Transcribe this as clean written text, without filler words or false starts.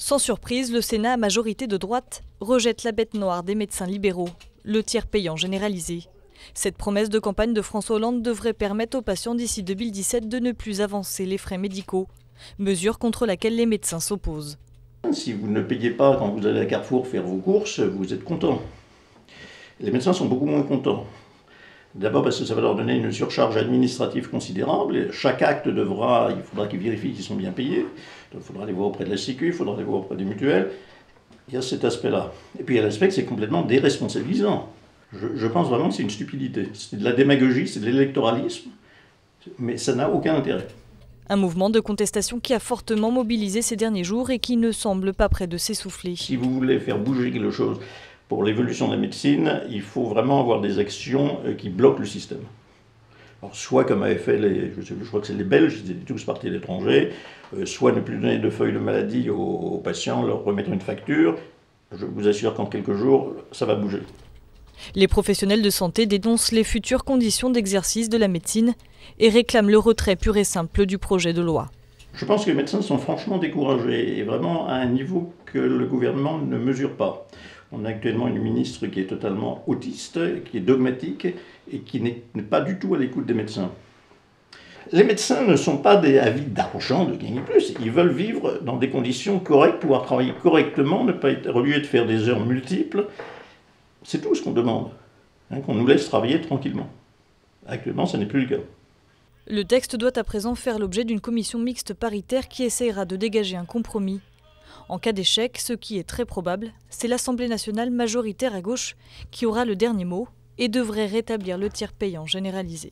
Sans surprise, le Sénat, à majorité de droite, rejette la bête noire des médecins libéraux, le tiers payant généralisé. Cette promesse de campagne de François Hollande devrait permettre aux patients d'ici 2017 de ne plus avancer les frais médicaux, mesure contre laquelle les médecins s'opposent. Si vous ne payez pas quand vous allez à Carrefour faire vos courses, vous êtes content. Les médecins sont beaucoup moins contents. D'abord parce que ça va leur donner une surcharge administrative considérable. Chaque acte il faudra qu'ils vérifient qu'ils sont bien payés. Il faudra les voir auprès de la Sécu, il faudra les voir auprès des mutuelles. Il y a cet aspect-là. Et puis il y a l'aspect que c'est complètement déresponsabilisant. Je pense vraiment que c'est une stupidité. C'est de la démagogie, c'est de l'électoralisme, mais ça n'a aucun intérêt. Un mouvement de contestation qui a fortement mobilisé ces derniers jours et qui ne semble pas près de s'essouffler. Si vous voulez faire bouger quelque chose pour l'évolution de la médecine, il faut vraiment avoir des actions qui bloquent le système. Alors, soit comme avaient fait je crois que c'est les Belges, ils étaient tous partis à l'étranger, soit ne plus donner de feuilles de maladie aux patients, leur remettre une facture. Je vous assure qu'en quelques jours, ça va bouger. Les professionnels de santé dénoncent les futures conditions d'exercice de la médecine et réclament le retrait pur et simple du projet de loi. Je pense que les médecins sont franchement découragés et vraiment à un niveau que le gouvernement ne mesure pas. On a actuellement une ministre qui est totalement autiste, qui est dogmatique et qui n'est pas du tout à l'écoute des médecins. Les médecins ne sont pas avides d'argent, de gagner plus. Ils veulent vivre dans des conditions correctes, pouvoir travailler correctement, ne pas être obligés de faire des heures multiples. C'est tout ce qu'on demande, qu'on nous laisse travailler tranquillement. Actuellement, ce n'est plus le cas. Le texte doit à présent faire l'objet d'une commission mixte paritaire qui essaiera de dégager un compromis. En cas d'échec, ce qui est très probable, c'est l'Assemblée nationale majoritaire à gauche qui aura le dernier mot et devrait rétablir le tiers payant généralisé.